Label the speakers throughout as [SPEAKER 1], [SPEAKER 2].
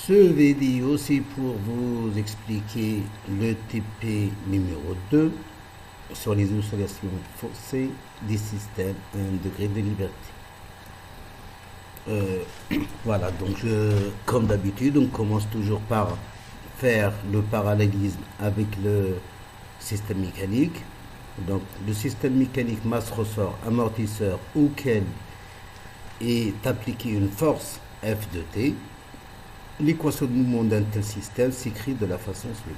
[SPEAKER 1] Ce vidéo, c'est pour vous expliquer le TP numéro 2 sur les oscillations forcées des systèmes à un degré de liberté. Voilà, donc comme d'habitude, on commence toujours par faire le parallélisme avec le système mécanique. Donc le système mécanique masse-ressort amortisseur auquel est appliquée une force F de T. L'équation de mouvement d'un tel système s'écrit de la façon suivante.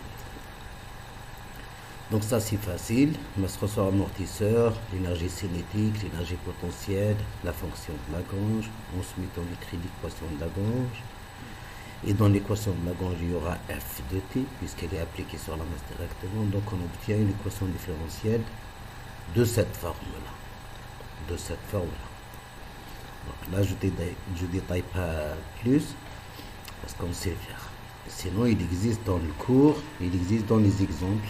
[SPEAKER 1] Donc ça c'est facile, masse ressort amortisseur, l'énergie cinétique, l'énergie potentielle, la fonction de Lagrange. Ensuite on écrit l'équation de Lagrange. Et dans l'équation de Lagrange il y aura F de T puisqu'elle est appliquée sur la masse directement. Donc on obtient une équation différentielle de cette forme-là. Donc là je détaille pas plus parce qu'on sait faire. Sinon il existe dans le cours, il existe dans les exemples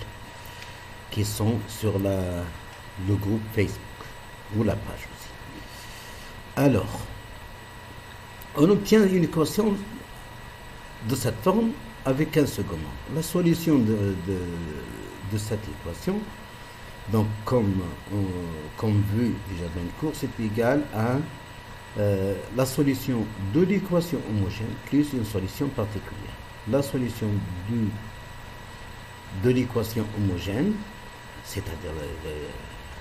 [SPEAKER 1] qui sont sur le groupe Facebook ou la page aussi. Alors, on obtient une équation de cette forme avec un second nombre. La solution de cette équation, donc comme vu déjà dans le cours, c'est égal à la solution de l'équation homogène plus une solution particulière. La solution de l'équation homogène, c'est-à-dire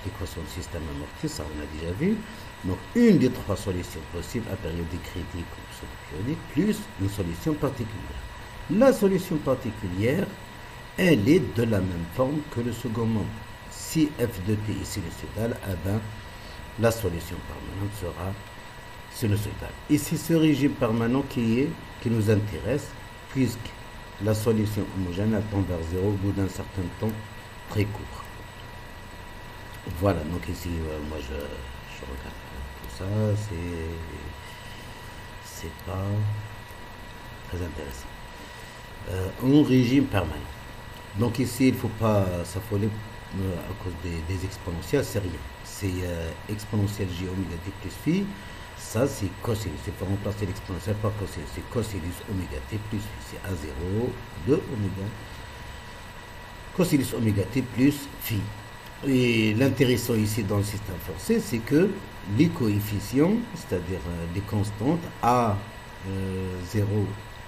[SPEAKER 1] l'équation de système amorti, ça on a déjà vu. Donc une des trois solutions possibles à périodique critique ou pseudo-périodique plus une solution particulière. La solution particulière, elle est de la même forme que le second membre. Si f de t est sinusoïdal, eh ben, la solution permanente sera sinusoïdale. Et c'est ce régime permanent qui nous intéresse, puisque la solution homogène elle tend vers 0 au bout d'un certain temps très court. Voilà, donc ici, moi je regarde tout ça, c'est pas très intéressant. En régime permanent. Donc ici, il ne faut pas s'affoler à cause des exponentielles, c'est rien. C'est exponentielle j oméga t plus phi, ça c'est cosinus. Il faut remplacer l'exponentielle par cosinus. C'est cosinus oméga t plus phi, c'est A0 de oméga. Cosinus oméga t plus phi. Et l'intéressant ici dans le système forcé, c'est que les coefficients, c'est-à-dire les constantes, A0,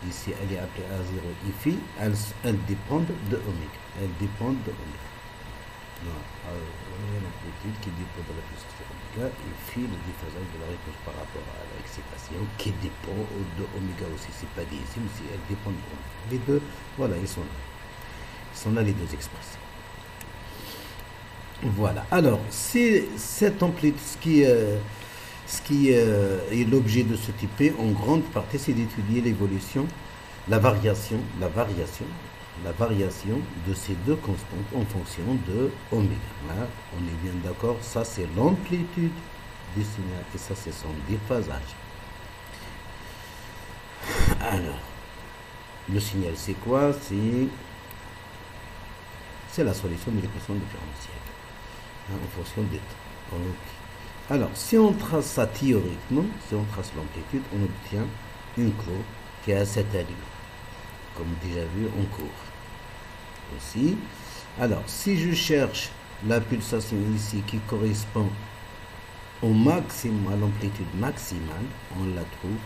[SPEAKER 1] ici elle est appelée A0 et phi, elles dépendent de oméga. Elles dépendent de oméga. L'amplitude qui dépend de la puissance de oméga et phi, le déphasage de la réponse par rapport à l'excitation qui dépend de oméga aussi. C'est pas dit ici, mais si elles dépendent de oméga. Les deux, voilà, ils sont là. Ils sont là les deux expressions. Voilà. Alors, c'est cette amplitude, ce qui est l'objet de ce type, en grande partie, c'est d'étudier l'évolution, la variation de ces deux constantes en fonction de oméga. Là, on est bien d'accord, ça c'est l'amplitude du signal et ça c'est son déphasage. Alors, le signal c'est quoi? C'est la solution de l'équation différentielle en fonction des temps. Okay. Alors, si on trace ça théoriquement, si on trace l'amplitude, on obtient une courbe qui a cette allure, comme déjà vu en cours. Aussi. Alors, si je cherche la pulsation ici qui correspond au maximum, à l'amplitude maximale, on la trouve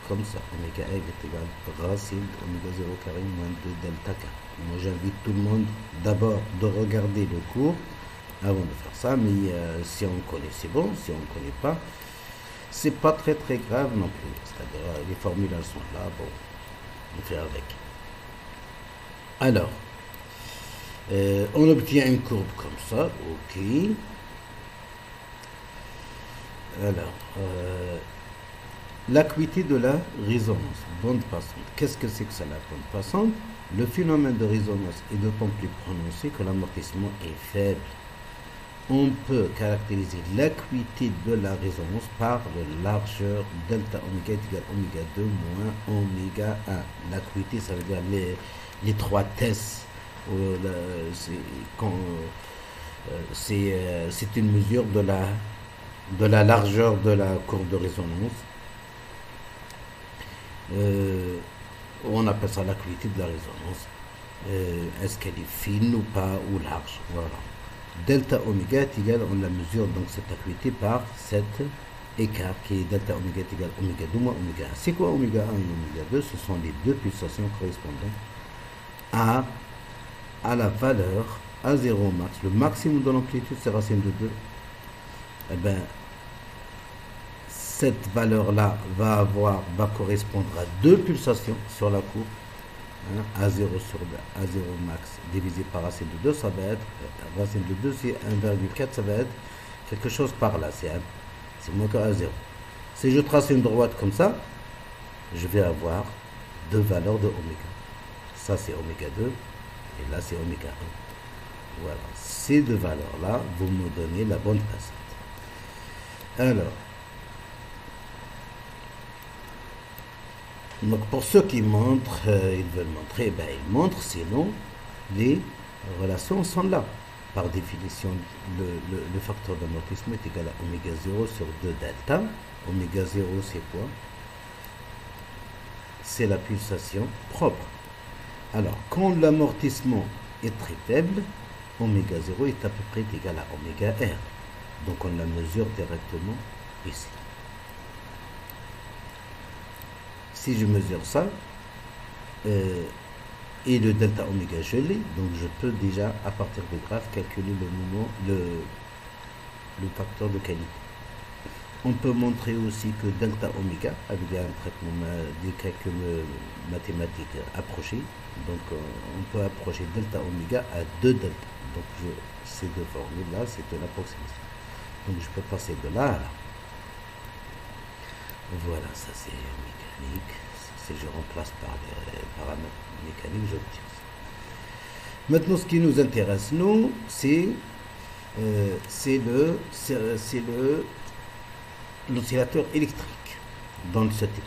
[SPEAKER 1] comme ça. Oméga f est égal à racine de oméga 0 carré moins 2 delta k. Moi, j'invite tout le monde d'abord de regarder le cours avant de faire ça, mais si on connaît, c'est bon. Si on ne connaît pas, c'est pas très grave non plus. C'est-à-dire, les formules elles sont là, bon, on fait avec. Alors, on obtient une courbe comme ça, ok. Alors, l'acuité de la résonance, bande passante. Qu'est-ce que c'est que ça, la bande passante? Le phénomène de résonance est d'autant plus prononcé que l'amortissement est faible. On peut caractériser l'acuité de la résonance par la largeur delta oméga est égal à oméga 2 moins oméga 1. L'acuité, ça veut dire l'étroitesse. C'est une mesure de la largeur de la courbe de résonance. On appelle ça l'acuité de la résonance. Est-ce qu'elle est fine ou pas, ou large? Voilà. Delta oméga est égal, on la mesure donc cette acuité par cet écart qui est delta oméga est égal oméga 2 moins oméga 1. C'est quoi oméga 1 et oméga 2? Ce sont les deux pulsations correspondant à la valeur à 0 max. Le maximum de l'amplitude, c'est racine de 2. Eh bien, cette valeur-là va correspondre à deux pulsations sur la courbe. A0 sur A0 max divisé par racine de 2, ça va être, racine de 2 c'est 1,4, ça va être quelque chose par là, c'est moins que A0. Si je trace une droite comme ça, je vais avoir deux valeurs de oméga. Ça c'est oméga 2 et là c'est oméga 1. Voilà, ces deux valeurs-là vont me donner la bonne facette. Alors, donc pour ceux qui montrent, ils veulent montrer, ben ils montrent, sinon les relations sont là. Par définition, le facteur d'amortissement est égal à oméga 0 sur 2 delta. Oméga 0 c'est quoi? C'est la pulsation propre. Alors, quand l'amortissement est très faible, oméga 0 est à peu près égal à oméga R. Donc on la mesure directement ici. Si je mesure ça, et le delta oméga je l'ai, donc je peux déjà, à partir du graphe, calculer le moment, le facteur de qualité. On peut montrer aussi que delta oméga, avec un traitement des calculs mathématiques approchés, donc on peut approcher delta oméga à 2 delta. Donc ces deux formules-là, c'est une approximation. Donc je peux passer de là à là. Voilà, ça c'est mécanique. Si je remplace par les paramètres mécaniques, j'obtiens ça. Maintenant, ce qui nous intéresse, nous, c'est l'oscillateur électrique dans ce type.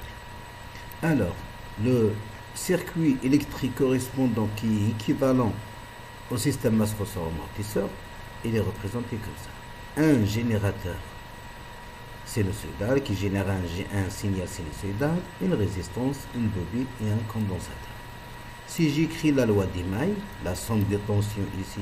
[SPEAKER 1] Alors, le circuit électrique correspondant qui est équivalent au système masse ressort amortisseur, il est représenté comme ça. Un générateur sinusoïdal qui génère un signal sinusoïdal, une résistance, une bobine et un condensateur. Si j'écris la loi d'Email, la somme des tensions ici,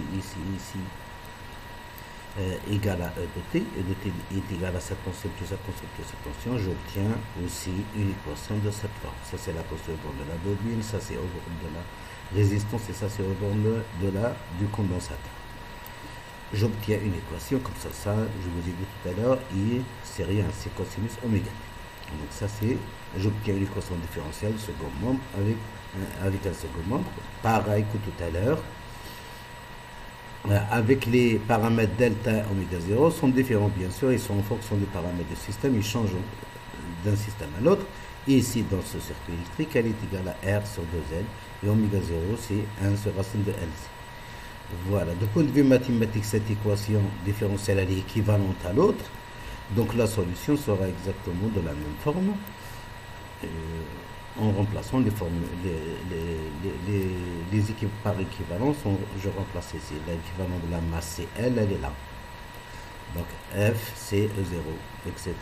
[SPEAKER 1] égale à E de T, E de T est égal à cette tension plus cette tension plus cette tension, j'obtiens aussi une équation de cette forme. Ça c'est la tension au bord de la bobine, ça c'est au bord de la résistance et ça c'est au bord du condensateur. J'obtiens une équation comme ça, je vous ai dit tout à l'heure, I c'est rien, c'est cosinus oméga. Donc ça c'est, j'obtiens une équation différentielle second membre avec un second membre, pareil que tout à l'heure, avec les paramètres delta oméga 0 sont différents bien sûr, ils sont en fonction des paramètres du système, ils changent d'un système à l'autre. Et ici dans ce circuit électrique, elle est égale à R sur 2L et oméga 0 c'est 1 sur racine de LC. Voilà, du point de vue mathématique, cette équation différentielle elle est équivalente à l'autre, donc la solution sera exactement de la même forme, en remplaçant les formules, les équipes par équivalence, je remplace ici, l'équivalent de la masse c'est L, elle est là, donc F c'est E0, etc.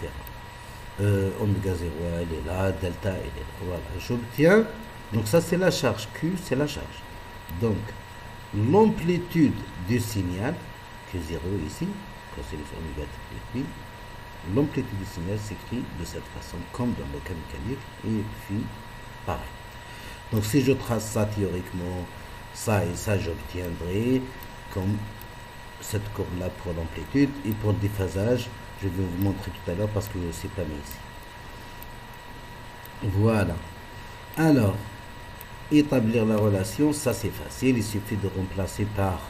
[SPEAKER 1] Oméga 0 elle est là, delta elle est là, voilà, j'obtiens, donc ça c'est la charge, Q c'est la charge, donc l'amplitude du signal, Q0 ici, cosinus oméga T, l'amplitude du signal s'écrit de cette façon, comme dans le cas mécanique, et puis pareil. Donc si je trace ça théoriquement, ça et ça, j'obtiendrai comme cette courbe-là pour l'amplitude, et pour le déphasage, je vais vous montrer tout à l'heure parce que c'est pas mis ici. Voilà. Alors, établir la relation, ça c'est facile, il suffit de remplacer par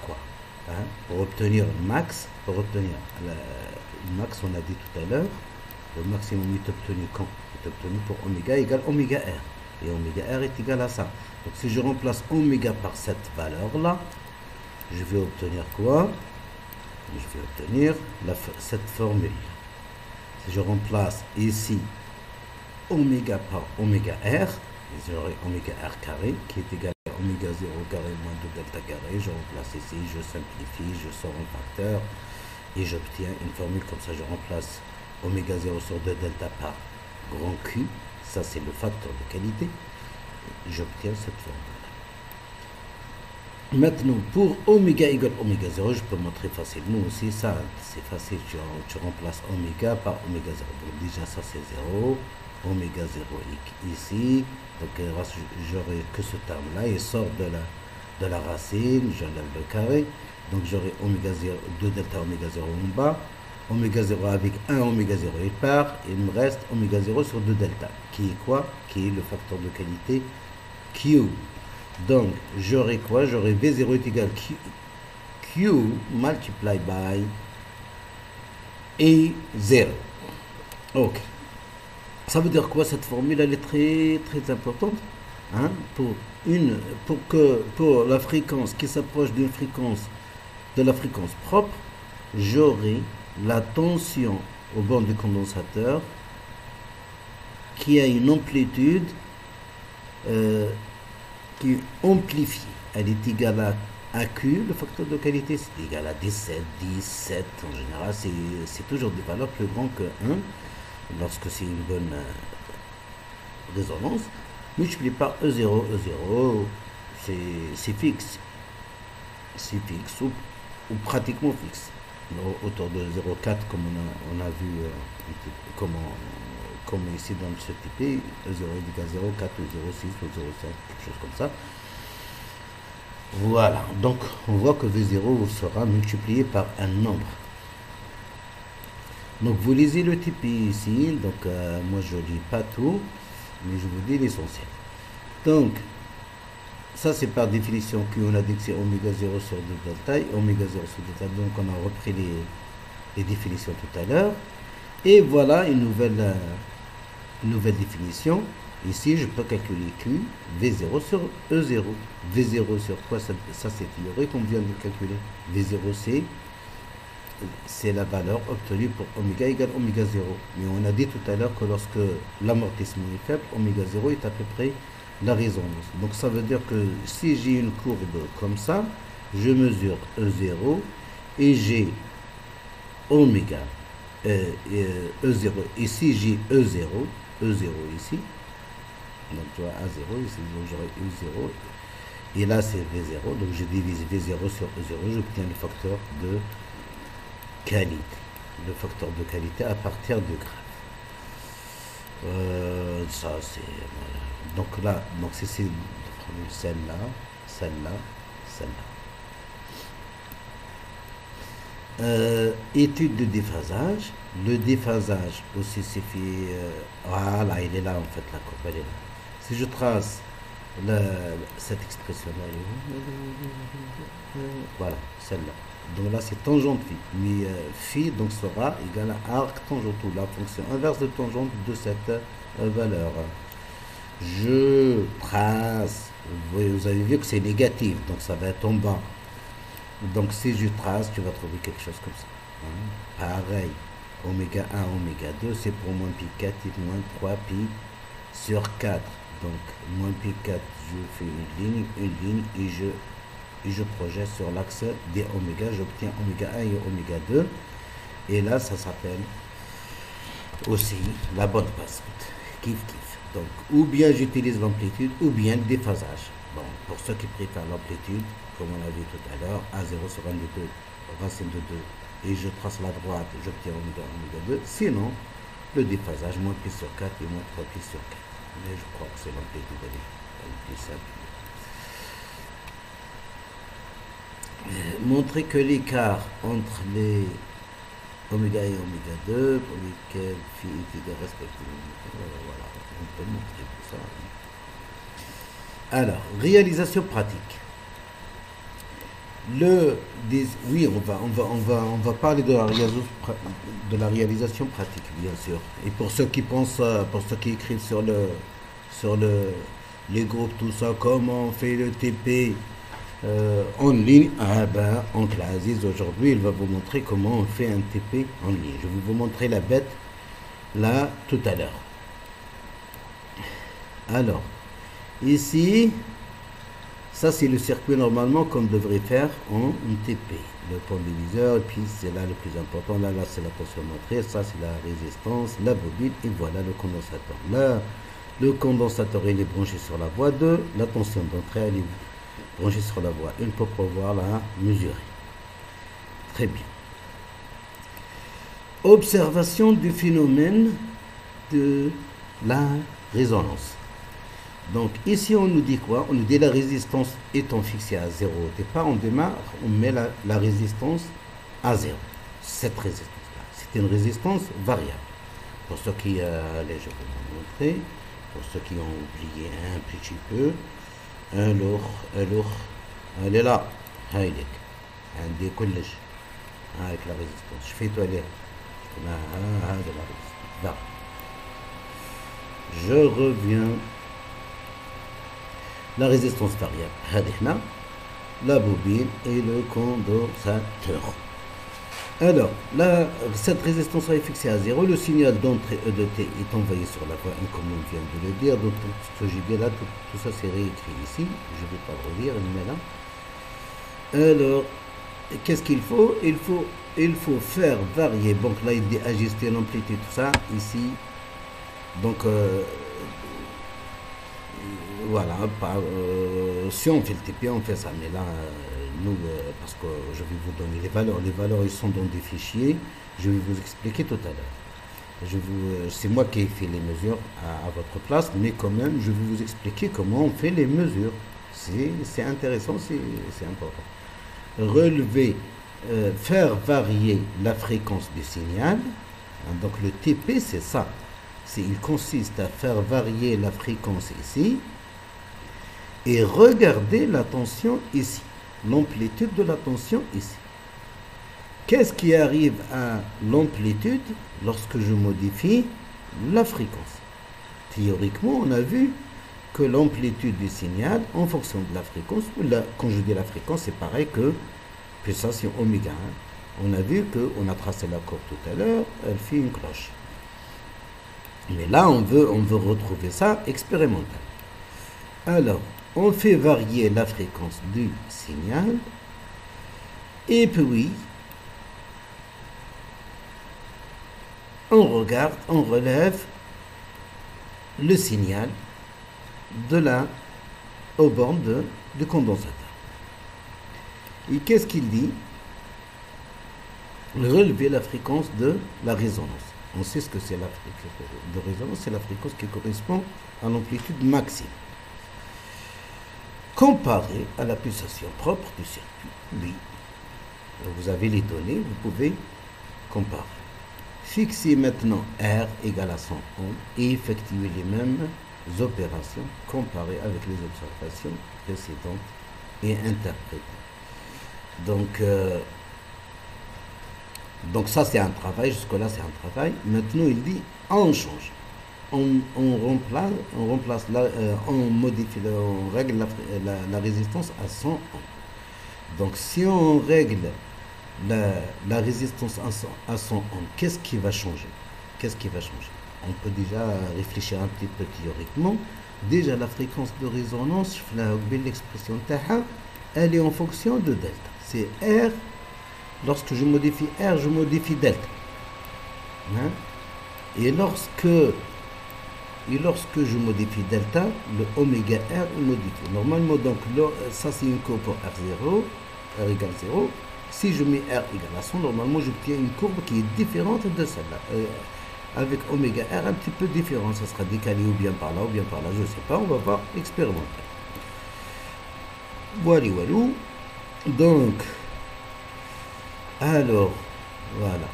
[SPEAKER 1] quoi, hein? Pour obtenir le max, le max on a dit tout à l'heure, le maximum est obtenu quand? Il est obtenu pour oméga égale oméga R, et oméga R est égal à ça. Donc si je remplace oméga par cette valeur là, je vais obtenir quoi? Je vais obtenir cette formule. Si je remplace ici oméga par oméga R, j'aurai oméga R carré qui est égal à oméga 0 carré moins 2 delta carré. Je remplace ici, je simplifie, je sors un facteur et j'obtiens une formule comme ça. Je remplace oméga 0 sur 2 delta par grand Q, ça c'est le facteur de qualité, j'obtiens cette formule. Maintenant, pour oméga égale oméga 0, je peux montrer facilement aussi ça, c'est facile, tu remplaces oméga par oméga 0. Donc déjà ça c'est 0, oméga 0 ici, donc j'aurai que ce terme-là, il sort de la racine, j'enlève le carré, donc j'aurai oméga 0, 2 delta oméga 0 en bas, oméga 0 avec 1 oméga 0 il part, il me reste oméga 0 sur 2 delta, qui est quoi? Qui est le facteur de qualité Q. Donc j'aurai quoi? J'aurai V0 est égal Q multiply by E0. Ok. Ça veut dire quoi cette formule? Elle est très très importante, hein, pour la fréquence qui s'approche d'une fréquence, de la fréquence propre, j'aurai la tension au bord du condensateur qui a une amplitude qui est amplifiée. Elle est égale à Q, le facteur de qualité, c'est égal à 17, 17. En général, c'est toujours des valeurs plus grandes que 1 lorsque c'est une bonne résonance. Multiplié par E0, E0, c'est fixe. C'est fixe ou pratiquement fixe. Autour de 0,4 comme on a vu comme ici dans ce type, E0 est égal à 0,4 ou 0,6 ou 0,5, quelque chose comme ça. Voilà, donc on voit que V0 sera multiplié par un nombre. Donc vous lisez le type ici, donc moi je ne lis pas tout, mais je vous dis l'essentiel. Donc, ça c'est par définition qu'on a dit que c'est oméga 0 sur 2 delta, oméga 0 sur 2 delta, donc on a repris les définitions tout à l'heure. Et voilà une nouvelle définition. Ici, je peux calculer Q, V0 sur E0. V0 sur quoi? Ça c'est théorique qu'on vient de calculer. V0 c'est la valeur obtenue pour oméga égale oméga 0. Mais on a dit tout à l'heure que lorsque l'amortissement est faible, oméga 0 est à peu près la résonance. Donc ça veut dire que si j'ai une courbe comme ça, je mesure E0 et j'ai oméga E0. Ici j'ai E0 ici. Donc tu vois A0, ici j'aurai E0. Et là c'est V0. Donc je divise V0 sur E0, j'obtiens le facteur de qualité. Le facteur de qualité à partir du graphe. Ça c'est... Voilà. Donc là, donc c'est celle-là, celle-là, celle-là. Étude de déphasage. Le déphasage aussi c'est fait... voilà, il est là en fait, la courbe, elle est là. Si je trace cette expression-là, voilà, celle-là. Donc là, c'est tangente phi. Mais phi donc sera égal à arc tangente, la fonction inverse de tangente de cette valeur. Je trace, vous avez vu que c'est négatif, donc ça va être en bas. Donc si je trace, tu vas trouver quelque chose comme ça. Hein. Pareil, oméga 1, oméga 2, c'est pour moins pi 4 et moins 3 pi sur 4. Donc moins pi 4, je fais une ligne et je projette sur l'axe des oméga, j'obtiens oméga 1 et oméga 2. Et là, ça s'appelle aussi la bande passante. Kiff. Donc, ou bien j'utilise l'amplitude, ou bien le déphasage. Bon, pour ceux qui préfèrent l'amplitude, comme on l'a vu tout à l'heure, A0 sur 1 de 2, racine de 2, et je trace la droite, j'obtiens oméga 2. Sinon, le déphasage, moins pi sur 4 et moins 3 pi sur 4. Mais je crois que c'est l'amplitude, elle est plus simple. Montrer que l'écart entre les oméga et oméga 2, pour lesquels phi est égal respectivement. Voilà, on peut montrer tout ça. Alors, réalisation pratique. Oui, on va parler de la réalisation pratique, bien sûr. Et pour ceux qui pensent, pour ceux qui écrivent sur les groupes, tout ça, comment on fait le TP en ligne, en classe, aujourd'hui, il va vous montrer comment on fait un TP en ligne. Je vais vous montrer la bête là tout à l'heure. Alors, ici, Ça, c'est le circuit normalement qu'on devrait faire en TP. Le pont diviseur, et puis c'est là le plus important. Là c'est la tension motrice, ça c'est la résistance, la bobine, et voilà le condensateur. Là, le condensateur, il est branché sur la voie 2. La tension d'entrée, elle est branchée sur la voie 1 pour pouvoir la mesurer. Très bien. Observation du phénomène de la résonance. Donc ici on nous dit quoi? On nous dit la résistance étant fixée à 0 au départ, on démarre, on met la résistance à 0. Cette résistance-là, c'est une résistance variable. Pour ceux qui, allez, je vais vous montrer, pour ceux qui ont oublié un petit peu, elle est là, avec la résistance. Je fais toilette. Je reviens. La résistance variable, la bobine et le condensateur. Alors, cette résistance est fixée à 0. Le signal d'entrée E de T est envoyé sur la voie 1, comme on vient de le dire. Donc, ce que j'ai bien là, tout ça c'est réécrit ici. Je ne vais pas le relire, mais là. Alors, qu'est-ce qu'il faut? Il faut faire varier. Donc là, il dit ajuster l'amplitude, tout ça, ici. Donc, voilà, si on fait le TP, on fait ça. Mais là, nous, parce que je vais vous donner les valeurs. Les valeurs, ils sont dans des fichiers. Je vais vous expliquer tout à l'heure. C'est moi qui ai fait les mesures à votre place, mais quand même, je vais vous expliquer comment on fait les mesures. C'est intéressant, c'est important. Relever, faire varier la fréquence du signal. Donc le TP, c'est ça. Il consiste à faire varier la fréquence ici et regarder la tension ici, l'amplitude de la tension ici. Qu'est-ce qui arrive à l'amplitude lorsque je modifie la fréquence? Théoriquement, on a vu que l'amplitude du signal, en fonction de la fréquence, quand je dis la fréquence, c'est pareil que pulsation oméga. On a vu qu'on a tracé la courbe tout à l'heure, elle fait une cloche. Mais là, on veut retrouver ça expérimental. Alors, on fait varier la fréquence du signal. Et puis, on regarde, on relève le signal aux bornes du condensateur. Et qu'est-ce qu'il dit? Relever la fréquence de la résonance. On sait ce que c'est la fréquence de résonance, c'est la fréquence qui correspond à l'amplitude maximum. Comparé à la pulsation propre du circuit. Oui, vous avez les données, vous pouvez comparer. Fixez maintenant R égale à 100 ohms et effectuer les mêmes opérations comparées avec les observations précédentes et interprétées. Donc ça c'est un travail, jusque-là c'est un travail. Maintenant il dit on change. On modifie, on règle la résistance à 100 ohms. Donc si on règle la résistance à 100 ohms, qu'est-ce qui va changer? On peut déjà réfléchir un petit peu théoriquement. Déjà la fréquence de résonance, l'expression taha, elle est en fonction de delta. C'est R. Lorsque je modifie R, je modifie delta. Hein? Et lorsque je modifie delta, le oméga R est modifié. Normalement, donc, ça c'est une courbe pour R0, R égale 0. Si je mets R égale à 100, normalement, j'obtiens une courbe qui est différente de celle-là. Avec oméga R un petit peu différent. Ça sera décalé ou bien par là, ou bien par là. Je ne sais pas, on va voir expérimenter. Voilà. Donc, alors, voilà.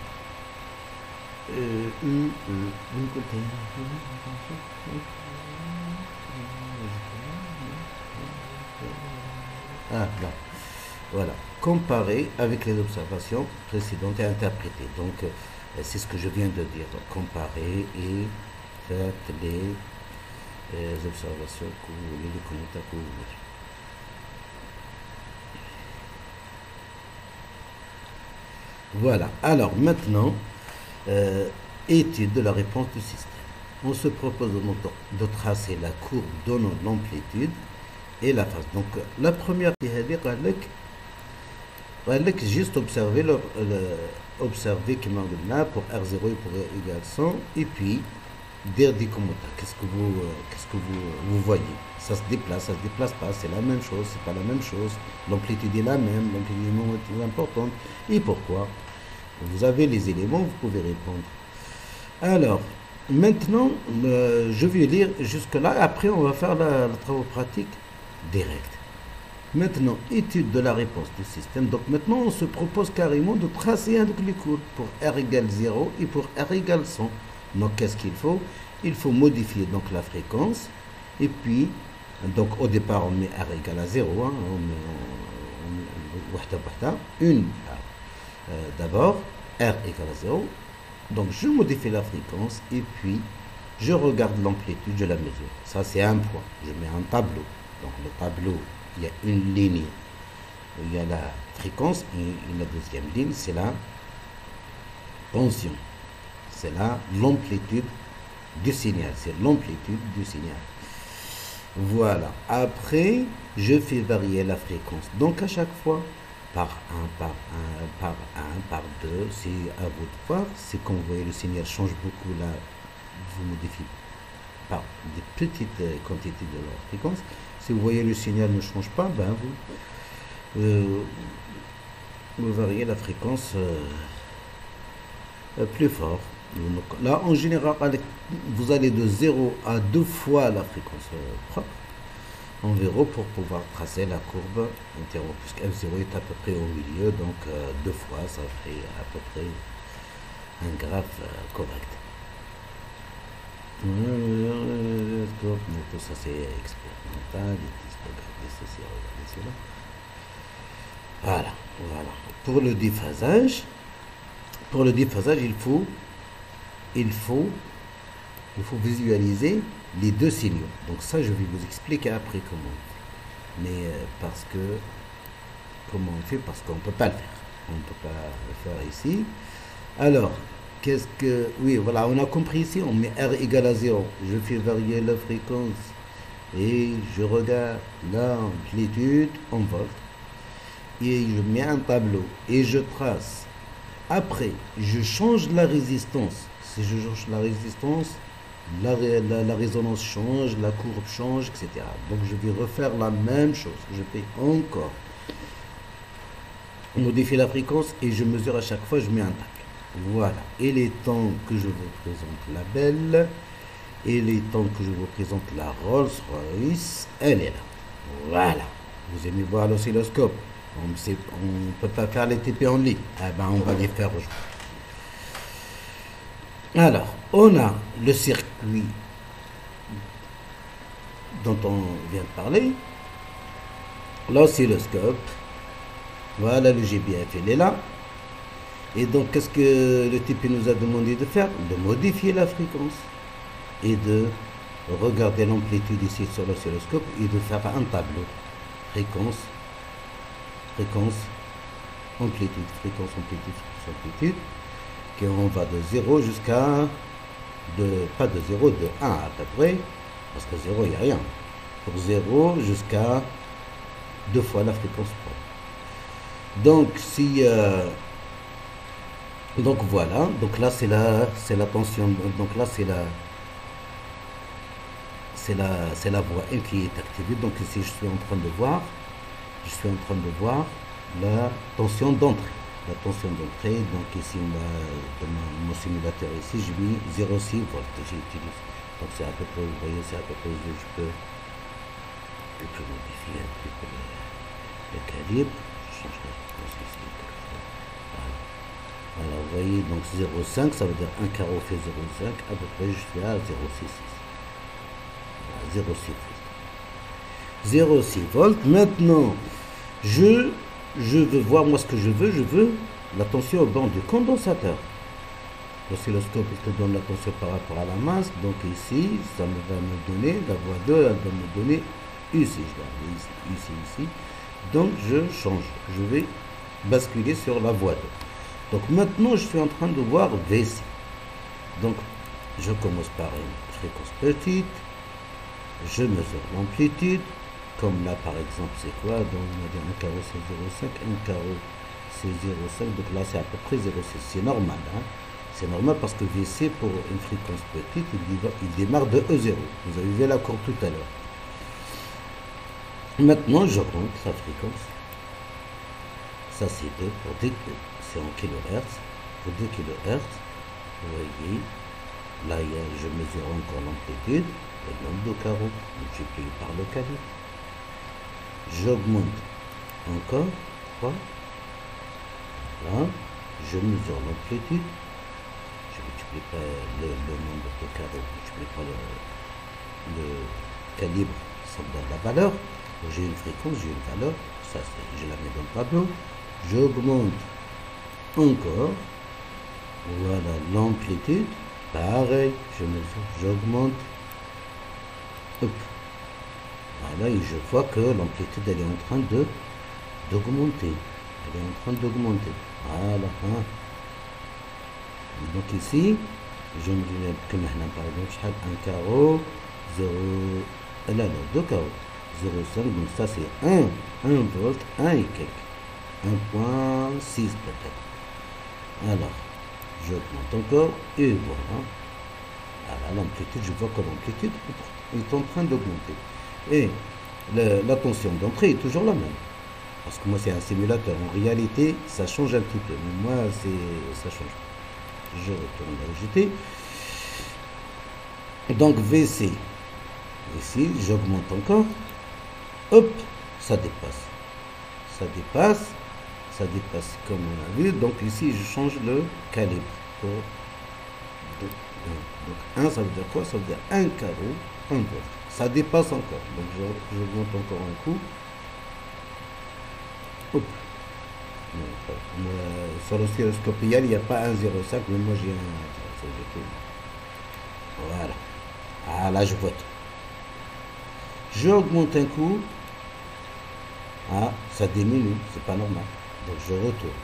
[SPEAKER 1] Ah, là. Voilà. Comparer avec les observations précédentes et interprétées. Donc, c'est ce que je viens de dire. Donc, comparer et faites les observations que vous voulez, les commentaires que vous voulez. Voilà. Alors, maintenant, étude de la réponse du système. On se propose de tracer la courbe donnant l'amplitude et la phase. Donc la première c'est juste observer qui m'a pour R0 et pour R égale 100 et puis dire des commentaires. Qu'est-ce que vous voyez? Ça se déplace pas, c'est la même chose, c'est pas la même chose. L'amplitude est la même, l'amplitude est moins importante. Et pourquoi? Vous avez les éléments, vous pouvez répondre. Alors, maintenant, je vais lire jusque-là. Après, on va faire la travaux pratique direct. Maintenant, étude de la réponse du système. Donc maintenant, on se propose carrément de tracer un les cours pour R égale 0 et pour R égale 100. Donc, qu'est-ce qu'il faut? Il faut modifier donc la fréquence. Et puis, donc au départ, on met R égale à 0. Hein, on met une d'abord, R égale à 0. Donc, je modifie la fréquence et puis, je regarde l'amplitude, je la mesure. Ça, c'est un point. Je mets un tableau. Donc, le tableau, il y a une ligne. Il y a la fréquence et la deuxième ligne, c'est la tension. C'est là l'amplitude du signal. C'est l'amplitude du signal. Voilà. Après, je fais varier la fréquence. Donc, à chaque fois, par 1, par 2, c'est à vous de voir. C'est quand vous voyez le signal change beaucoup, là, vous modifiez par des petites quantités de la fréquence. Si vous voyez le signal ne change pas, ben vous variez la fréquence plus fort. Là, en général, vous allez de 0 à 2 fois la fréquence propre environ pour pouvoir tracer la courbe interrompue, puisque F0 est à peu près au milieu, donc 2 fois, ça fait à peu près un graphe correct. Tout ça c'est expérimental, regardez ceci, regardez cela. Voilà. Pour le déphasage, il faut visualiser les deux signaux. Donc ça, je vais vous expliquer après comment on fait. Mais comment on fait? Parce qu'on ne peut pas le faire. On ne peut pas le faire ici. Alors, oui, voilà, on a compris ici, on met R égale à 0. Je fais varier la fréquence et je regarde l'amplitude en volts. Et je mets un tableau et je trace. Après, je change la résistance. Si je change la résistance, la résonance change, la courbe change, etc. Donc je vais refaire la même chose. Je fais encore modifier la fréquence et je mesure à chaque fois, je mets un tableau. Voilà. Et les temps que je vous présente la Belle, et les temps que je vous présente la Rolls-Royce, elle est là. Voilà. Vous aimez voir l'oscilloscope? On ne peut pas faire les TP en ligne. Eh ben, on va les faire aujourd'hui. Alors, on a le circuit dont on vient de parler, l'oscilloscope. Voilà, le GBF, il est là. Et donc, qu'est-ce que le TP nous a demandé de faire? De modifier la fréquence et de regarder l'amplitude ici sur l'oscilloscope et de faire un tableau. Fréquence, amplitude, fréquence, amplitude, qu'on va de 0 jusqu'à, pas de 0, de 1 à peu près, parce que 0, il n'y a rien. Pour 0 jusqu'à 2 fois la fréquence propre. Donc, donc voilà, donc là c'est la tension, donc là c'est la voie N qui est activée. Donc ici je suis en train de voir la tension d'entrée. Donc ici dans mon simulateur ici j'ai mis 0,6 volts, j'utilise. Donc c'est à peu près, vous voyez, c'est à peu près, je peux modifier un petit peu le calibre. Je change la fréquence ici. Voilà. Alors vous voyez, donc 0,5, ça veut dire 1 carreau fait 0,5, à peu près je suis à 0,6 volts. 0,6 volts. Maintenant, je veux voir, moi ce que je veux la tension au banc du condensateur. L'oscilloscope te donne la tension par rapport à la masse, donc ici, ça va me donner, la voie 2, elle va me donner ici, ici. Donc je change, je vais basculer sur la voie 2. Donc maintenant, je suis en train de voir VC. Donc, je commence par une fréquence petite, je mesure l'amplitude, comme là par exemple, c'est quoi? Donc on a dit un carreau c'est 0,5, un carreau c'est 0,5, donc là c'est à peu près 0,6. C'est normal, hein? C'est normal parce que VC pour une fréquence petite, il démarre de E0. Vous avez vu la courbe tout à l'heure. Maintenant, j'augmente la fréquence. Ça, c'est 2 pour 2, c'est en kHz. Pour 2 kHz, vous voyez, là, je mesure encore l'amplitude, le nombre de carreaux, multiplié par le calibre. J'augmente encore 3. Là, je mesure l'amplitude. Je ne multiplie pas le nombre de carreaux, je ne multiplie pas le calibre, ça me donne la valeur. J'ai une fréquence, j'ai une valeur, ça je la mets dans le tableau. J'augmente encore, voilà l'amplitude, pareil, je mesure, j'augmente, hop, voilà, et je vois que l'amplitude elle est en train d'augmenter, elle est en train d'augmenter, voilà, hein. Donc ici, je me dis que maintenant par exemple, un carreau, 0, là, 2 carreaux, 0,5, donc ça c'est 1 volt, 1 et quelques, 1,6 peut-être. Alors, j'augmente encore, et voilà. Voilà, l'amplitude, je vois que l'amplitude est en train d'augmenter. Et la tension d'entrée est toujours la même. Parce que moi c'est un simulateur, en réalité ça change un petit peu, mais moi ça change. Je retourne là où j'étais. Donc VC, ici j'augmente encore, hop, ça dépasse, comme on a vu. Donc ici je change le calibre pour donc 1, ça veut dire quoi? Ça veut dire 1 carreau, 1 volt, ça dépasse encore, donc j'augmente encore un coup, hop. Sur l'oscilloscope il n'y a pas un 0,5, mais moi j'ai un. Voilà. Ah là je vois tout. J'augmente un coup. Ah, ça diminue, c'est pas normal. Donc je retourne.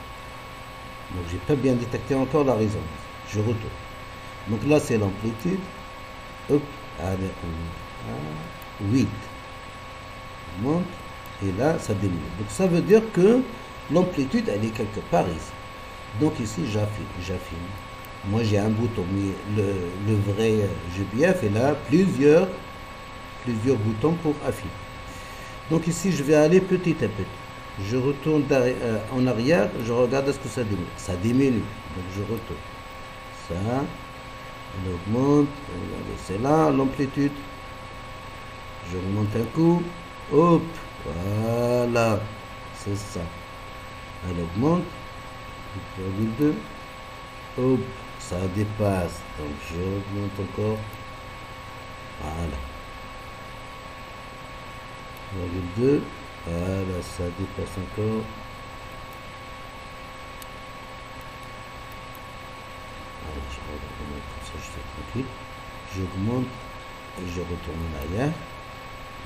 [SPEAKER 1] Donc j'ai pas bien détecté encore la résonance. Je retourne. Donc là c'est l'amplitude. Hop, allez, 8. On monte. Et là ça diminue. Donc ça veut dire que l'amplitude, elle est quelque part ici. Donc ici, j'affine. Moi, j'ai un bouton, mais le vrai GBF est là, plusieurs boutons pour affiner. Donc ici, je vais aller petit à petit. Je retourne en arrière, je regarde est-ce que ça diminue. Ça diminue, donc je retourne. Ça, on augmente, c'est là l'amplitude. Je remonte un coup, hop, voilà, c'est ça. Elle augmente, 8,2, hop, ça dépasse, donc j'augmente encore, voilà, 8,2, voilà, ça dépasse encore, alors je regarde comme ça, je suis tranquille, j'augmente, et je retourne en arrière,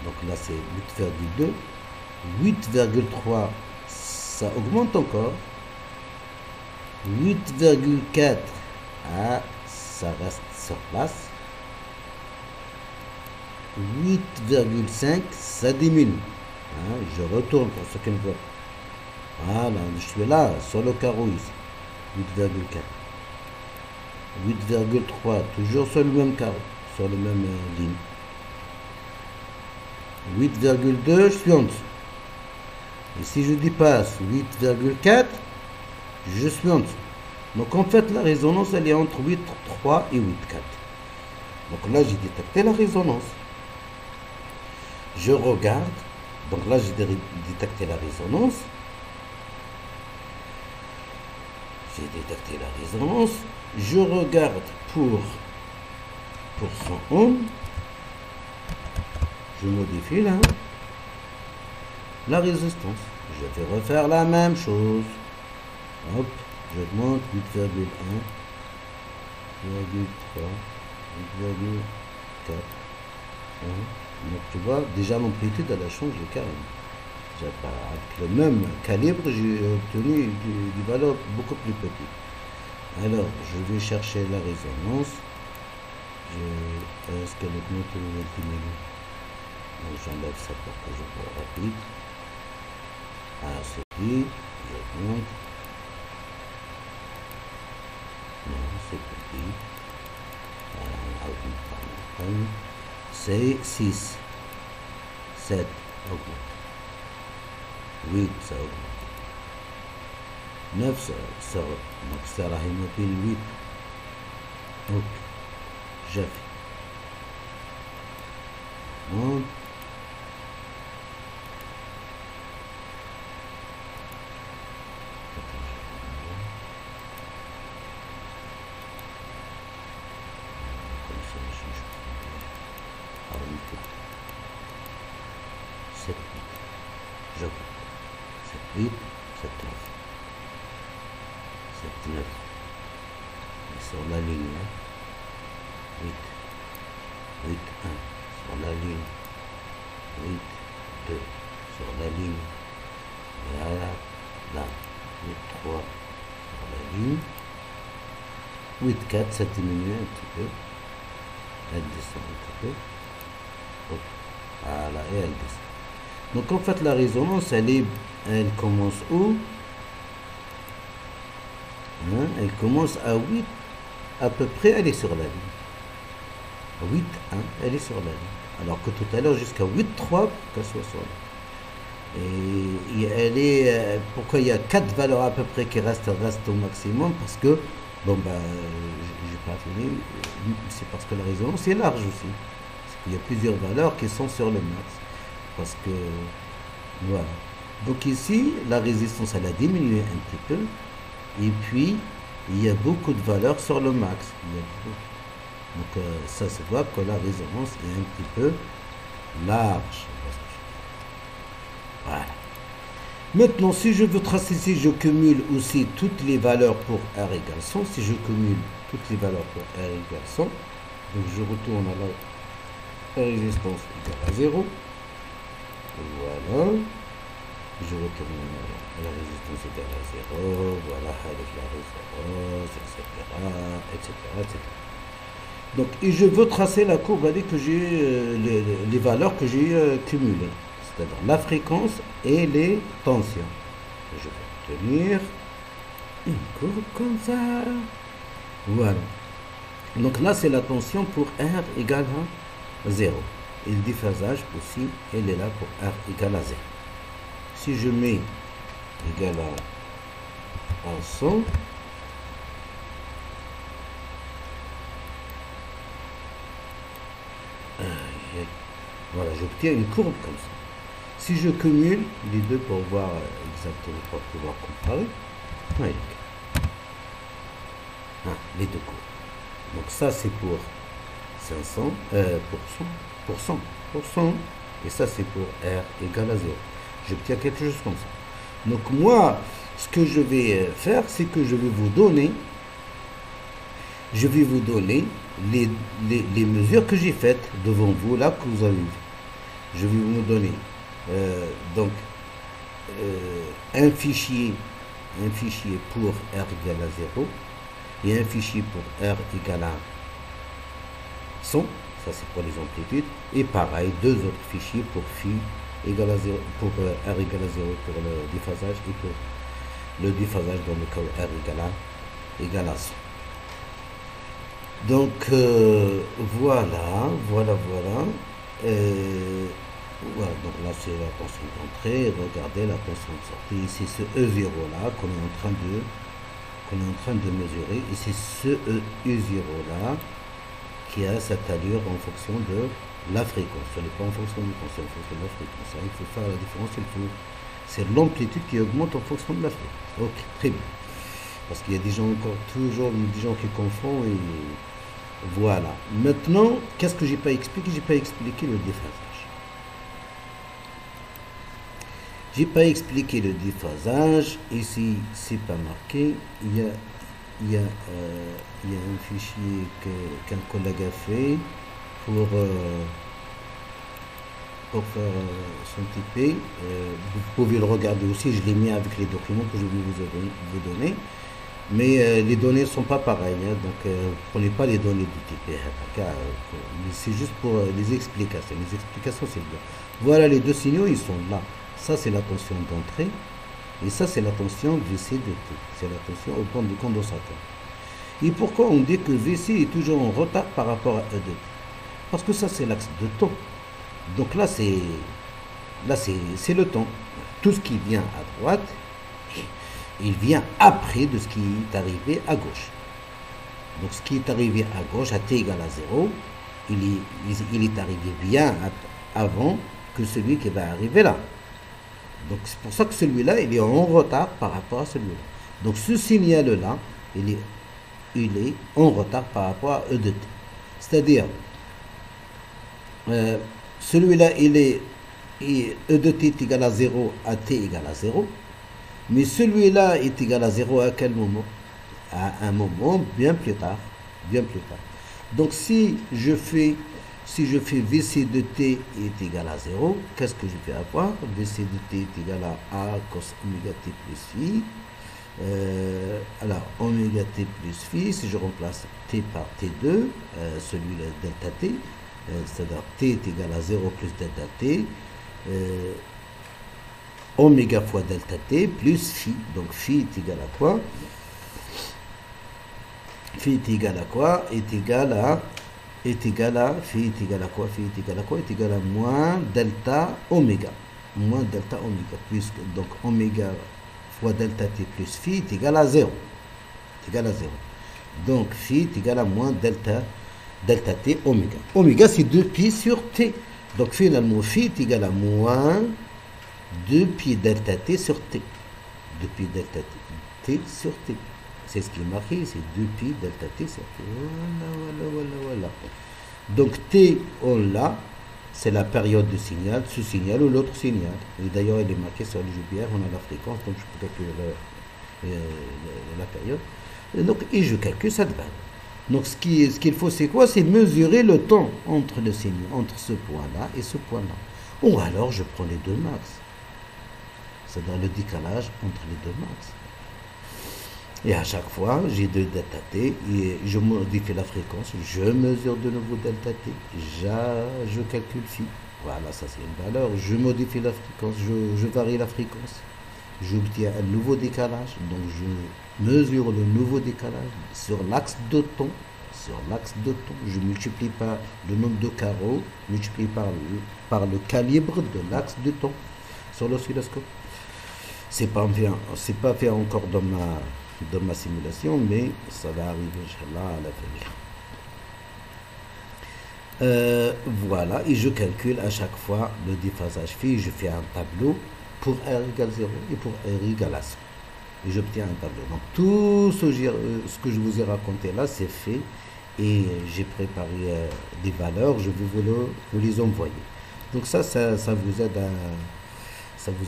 [SPEAKER 1] donc là c'est 8,2, 8,3, ça augmente encore, 8,4, ah, ça reste sur place, 8,5, ça diminue, hein, je retourne pour ceux qui ne voient pas, voilà, je suis là, sur le carreau ici, 8,4, 8,3, toujours sur le même carreau, sur la même ligne, 8,2, je suis en dessous. Et si je dépasse 8,4, je suis en dessous. Donc en fait, la résonance, elle est entre 8,3 et 8,4. Donc là, j'ai détecté la résonance. Je regarde. Donc là, j'ai détecté la résonance. J'ai détecté la résonance. Je regarde pour 100 ohms. Je modifie là. La résistance. Je vais refaire la même chose. Hop, j'augmente 8,1, 8,3, 8,4. Donc tu vois, déjà l'amplitude elle a changé carrément. Avec le même calibre, j'ai obtenu des valeurs beaucoup plus petites. Alors, je vais chercher la résonance. Est-ce qu'elle augmente ou elle diminue? Donc j'enlève ça pour que je vois rapide. Alors c'est dit, j'augmente. Non, c'est petit. C'est 6, 7, augmente. 8, ça augmente. 9, ça augmente. Donc ça va remonter 8. Ok, j'ai fait. Bon. Je 7, 8, 7, 9. 7, 9. Et sur la ligne, 8, 8, 1. Sur la ligne, 8, 2. Sur la ligne, là, 8, 3. Sur la ligne, 8, 4, ça diminue un petit peu. Elle descend un petit peu. Hop. Voilà, et elle descend. Donc en fait la résonance elle commence où? Hein? Elle commence à 8 à peu près, elle est sur la ligne. 8, 1, elle est sur la ligne. Alors que tout à l'heure jusqu'à 8, 3 qu'elle soit sur la ligne. Et elle est, pourquoi il y a 4 valeurs à peu près qui restent au maximum? Parce que, bon ben, j'ai pas fini, c'est parce que la résonance est large aussi. Parce qu'il y a plusieurs valeurs qui sont sur le max. Parce que, voilà. Donc ici, la résistance, elle a diminué un petit peu. Et puis, il y a beaucoup de valeurs sur le max. Donc, ça se voit que la résonance est un petit peu large. Voilà. Maintenant, si je veux tracer ici, je cumule aussi toutes les valeurs pour R égale 100. Si je cumule toutes les valeurs pour R égale 100, donc je retourne à la résistance égale à 0. Voilà, je retourne à la résistance égale à 0, voilà, avec la résonance, etc., etc. Donc, et je veux tracer la courbe avec que j'ai les valeurs que j'ai cumulées, c'est-à-dire la fréquence et les tensions. Je vais obtenir une courbe comme ça. Voilà. Donc là, c'est la tension pour R égale à 0. Et le déphasage aussi, elle est là pour R égale à 0. Si je mets égal à 100, voilà, j'obtiens une courbe comme ça. Si je cumule les deux pour voir exactement, pour pouvoir comparer, les deux courbes. Donc ça c'est pour 500, pour 100, et ça c'est pour R égale à 0. J'obtiens quelque chose comme ça. Donc moi, ce que je vais faire, c'est que je vais vous donner les mesures que j'ai faites devant vous, là, que vous avez vu. Je vais vous donner un fichier pour R égale à 0 et un fichier pour R égale à 100, ça c'est pour les amplitudes, et pareil, deux autres fichiers pour phi égale à 0, pour R égale à 0 pour le déphasage et pour le déphasage dans le cas où R égale à 100. Donc voilà. Voilà, donc là c'est la tension d'entrée, regardez la tension de sortie, c'est ce E0 là qu'on est en train de mesurer, et c'est ce E0 là qui a cette allure en fonction de la fréquence. Ce n'est pas en fonction du temps, c'est en fonction de la fréquence. Il faut faire la différence, c'est l'amplitude qui augmente en fonction de la fréquence. Ok, très bien. Parce qu'il y a des gens toujours des gens qui confondent, et voilà. Maintenant, qu'est-ce que j'ai pas expliqué? J'ai pas expliqué le déphasage. J'ai pas expliqué le déphasage. Ici, c'est pas marqué. Il y a un fichier qu'un collègue a fait pour faire son TP. Vous pouvez le regarder aussi. Je l'ai mis avec les documents que je vais vous donner. Mais les données ne sont pas pareilles, hein, donc prenez pas les données du type c'est juste pour les explications. Les explications, c'est bien. Voilà, les deux signaux, ils sont là. Ça, c'est la tension d'entrée. Et ça, c'est la tension VC-DT. C'est la tension au point du condensateur. Et pourquoi on dit que VC est toujours en retard par rapport à EDT? Parce que ça, c'est l'axe de temps. Donc là, c'est le temps. Tout ce qui vient à droite, il vient après de ce qui est arrivé à gauche. Donc ce qui est arrivé à gauche, à t égale à 0, il est arrivé bien avant que celui qui va arriver là. Donc c'est pour ça que celui-là, il est en retard par rapport à celui-là. Donc ce signal-là, il est en retard par rapport à E de t. C'est-à-dire, celui-là, E de t est égal à 0 à t égale à 0. Mais celui-là est égal à 0 à quel moment? À un moment bien plus tard. Bien plus tard. Donc si je fais VC de t est égal à 0, qu'est-ce que je vais avoir? VC de t est égal à A cos oméga t plus phi. Alors, oméga t plus phi, si je remplace t par t2, celui-là delta t, c'est-à-dire t est égal à 0 plus delta t, oméga fois delta t plus phi. Donc phi est égal à quoi? Phi est égal à quoi? Est égal à phi est égal à quoi? Phi est égal à quoi? Est égal à moins delta oméga. Moins delta oméga. Puisque donc oméga fois delta t plus phi est égal à 0. Est égal à 0. Donc phi est égal à moins delta t oméga. Oméga c'est 2pi sur t. Donc finalement phi est égal à moins 2pi delta t sur t. 2pi delta t sur t. C'est ce qui est marqué, c'est 2pi delta t sur t. Voilà. Donc t, on l'a, c'est la période de signal, ce signal ou l'autre signal. Et d'ailleurs, il est marqué sur le GPR, on a la fréquence, donc je peux calculer la période. Et je calcule cette valeur. Donc ce qu'il faut, c'est quoi? C'est mesurer le temps entre le signal, entre ce point-là et ce point-là. Ou alors, je prends les deux max. C'est dans le décalage entre les deux max. Et à chaque fois, j'ai deux delta t et je modifie la fréquence, je mesure de nouveau delta t, je calcule phi. Voilà, ça c'est une valeur. Je modifie la fréquence, je varie la fréquence. J'obtiens un nouveau décalage, donc je mesure le nouveau décalage sur l'axe de temps. Sur l'axe de temps, je multiplie par le nombre de carreaux, multiplie par le calibre de l'axe de temps sur l'oscilloscope. C'est pas fait encore dans ma simulation, mais ça va arriver, Inch'Allah, à l'avenir. Voilà, et je calcule à chaque fois le déphasage phi, je fais un tableau pour R égale 0 et pour R égale à 100. Et j'obtiens un tableau. Donc tout ce que je vous ai raconté là, c'est fait, et j'ai préparé des valeurs, je vais vous les envoyer. Donc ça vous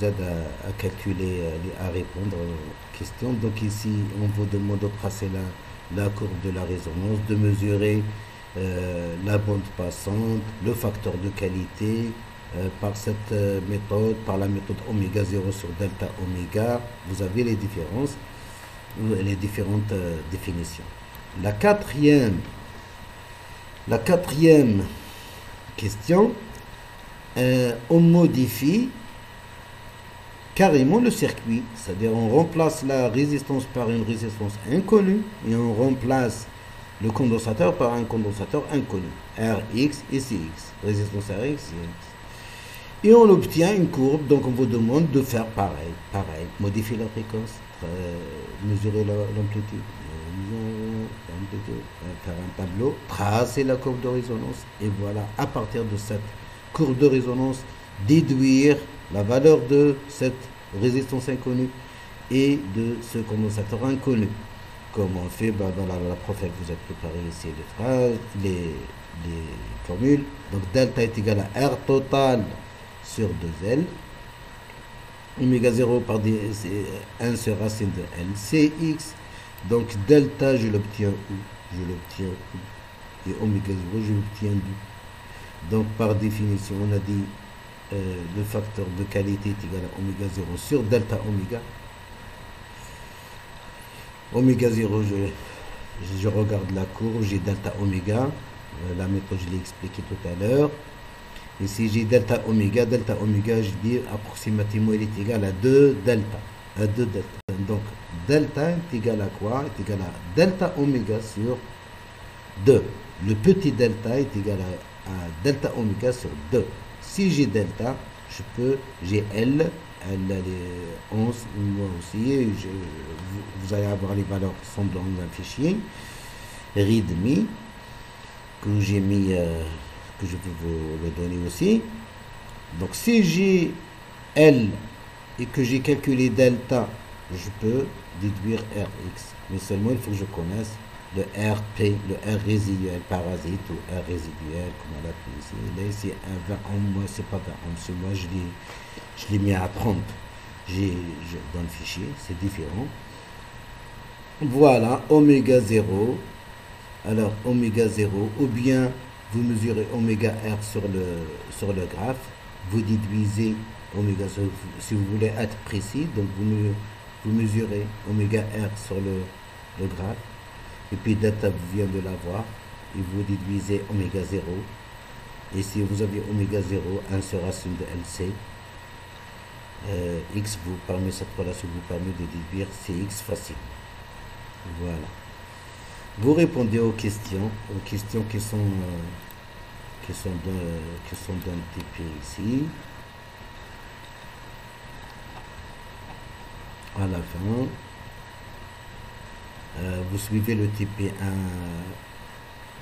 [SPEAKER 1] aide à calculer, à répondre aux questions. Donc ici, on vous demande de tracer la courbe de la résonance, de mesurer la bande passante, le facteur de qualité, par cette méthode, par la méthode oméga 0 sur delta oméga. Vous avez les différences, les différentes définitions. La quatrième question, on modifie carrément le circuit, c'est-à-dire on remplace la résistance par une résistance inconnue et on remplace le condensateur par un condensateur inconnu, Rx et Cx, résistance Rx, Cx. Et on obtient une courbe, donc on vous demande de faire pareil, modifier la fréquence, mesurer l'amplitude, faire un tableau, tracer la courbe de résonance, et voilà, à partir de cette courbe de résonance, déduire la valeur de cette résistance inconnue et de ce condensateur inconnu. Comme on fait, dans la prof, vous avez préparé ici les phrases, les formules. Donc delta est égal à R total sur 2L. Oméga 0 par 1 sur racine de L, Cx. Donc delta, je l'obtiens où? Et oméga 0, je l'obtiens d'où? Donc par définition, on a dit le facteur de qualité est égal à oméga 0 sur delta oméga. Oméga 0, je regarde la courbe, j'ai delta oméga. La méthode, je l'ai expliqué tout à l'heure. Ici, j'ai delta oméga, je dis approximativement, il est égal à 2 delta. À 2 delta. Donc, delta est égal à quoi? Est égal à delta oméga sur 2. Le petit delta est égal à delta oméga sur 2. Si j'ai delta, j'ai L, elle est 11, moi aussi, vous allez avoir les valeurs qui sont dans un fichier readme que j'ai mis, que je vais vous le donner aussi. Donc si j'ai L et que j'ai calculé delta, je peux déduire Rx, mais seulement il faut que je connaisse le RP, le R résiduel parasite ou R résiduel, comme on l'appelle ici. Là, c'est un 20 ohm, moi, c'est pas 20 ohms, c'est moi, je l'ai mis à 30. Dans le fichier, c'est différent. Voilà, oméga 0. Alors, oméga 0, ou bien vous mesurez oméga R sur le graphe, vous déduisez oméga 0, si vous voulez être précis, donc vous mesurez oméga R sur le graphe. Et puis delta, vous venez de l'avoir, et vous déduisez oméga 0. Et si vous avez oméga 0, 1 sur racine de LC, X vous permet, cette relation vous permet de déduire Cx facile. Voilà. Vous répondez aux questions qui sont dans le TP ici. À la fin. Vous suivez le TP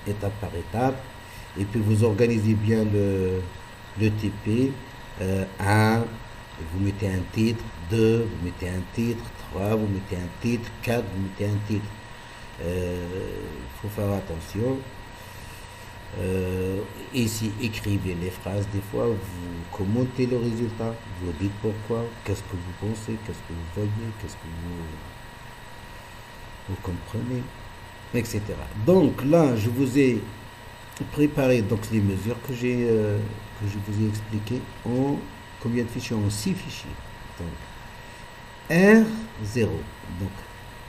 [SPEAKER 1] étape par étape, et puis vous organisez bien le TP. 1, vous mettez un titre, 2, vous mettez un titre, 3, vous mettez un titre, 4, vous mettez un titre. Il faut faire attention. Ici, écrivez les phrases. Des fois, vous commentez le résultat, vous dites pourquoi, qu'est-ce que vous pensez, qu'est-ce que vous voyez, qu'est-ce que vous comprenez, etc. Donc là, je vous ai préparé donc les mesures que je vous ai expliquées en combien de fichiers? En 6 fichiers. Donc R0. Donc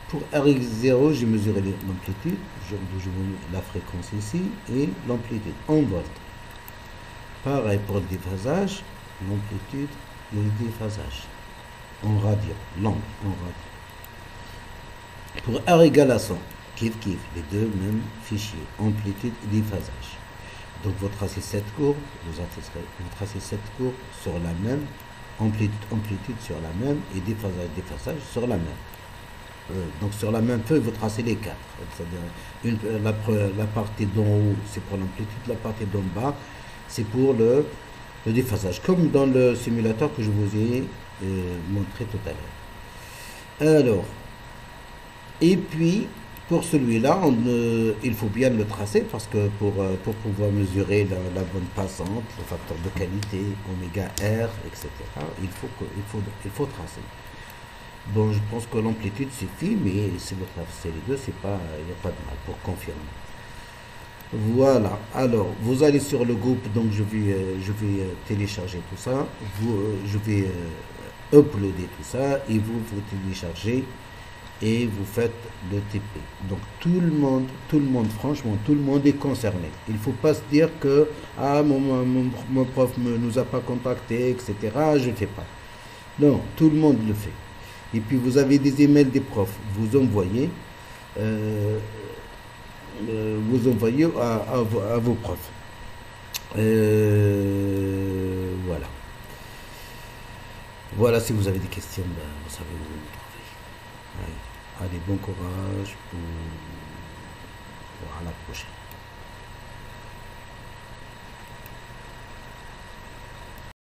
[SPEAKER 1] pour R0, j'ai mesuré l'amplitude, je mets la fréquence ici et l'amplitude en volts. Pareil pour le déphasage, l'amplitude et le déphasage en radio, l'angle en radio. Pour R égale à 100, kiff, les deux mêmes fichiers, amplitude et déphasage. Donc vous tracez cette courbe, vous tracez cette courbe sur la même, amplitude sur la même, et déphasage sur la même. Donc sur la même feuille, vous tracez les quatre. C'est-à-dire la partie d'en haut, c'est pour l'amplitude, la partie d'en bas, c'est pour le déphasage, comme dans le simulateur que je vous ai montré tout à l'heure. Alors, et puis, pour celui-là, il faut bien le tracer parce que pour pouvoir mesurer la bonne passante, le facteur de qualité, oméga R, etc., il faut tracer. Bon, je pense que l'amplitude suffit, mais si vous tracez les deux, il n'y a pas de mal pour confirmer. Voilà, alors, vous allez sur le groupe, donc je vais télécharger tout ça, je vais uploader tout ça, et vous téléchargez, et vous faites le TP. Donc tout le monde, franchement, tout le monde est concerné. Il ne faut pas se dire que mon prof ne nous a pas contacté, etc. Je ne fais pas. Non, tout le monde le fait. Et puis vous avez des emails des profs, vous envoyez à vos profs. Voilà. Voilà, si vous avez des questions, vous savez où me trouver. Allez, bon courage pour à la prochaine.